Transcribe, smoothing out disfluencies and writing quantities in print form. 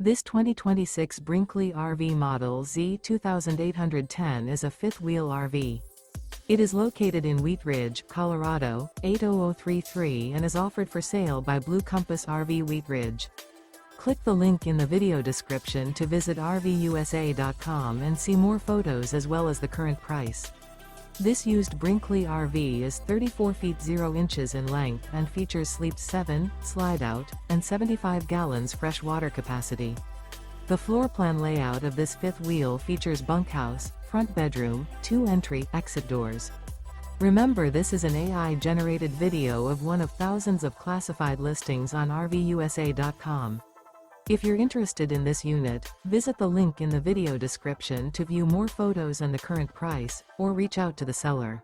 This 2026 Brinkley RV Model Z 2810 is a fifth-wheel RV. It is located in Wheat Ridge, Colorado, 80033 and is offered for sale by Blue Compass RV Wheat Ridge. Click the link in the video description to visit RVUSA.com and see more photos as well as the current price. This used Brinkley RV is 34 feet 0 inches in length and features sleep 7, slide-out, and 75 gallons fresh water capacity. The floor plan layout of this fifth wheel features bunkhouse, front bedroom, 2 entry/exit doors. Remember, this is an AI-generated video of one of thousands of classified listings on RVUSA.com. If you're interested in this unit, visit the link in the video description to view more photos and the current price, or reach out to the seller.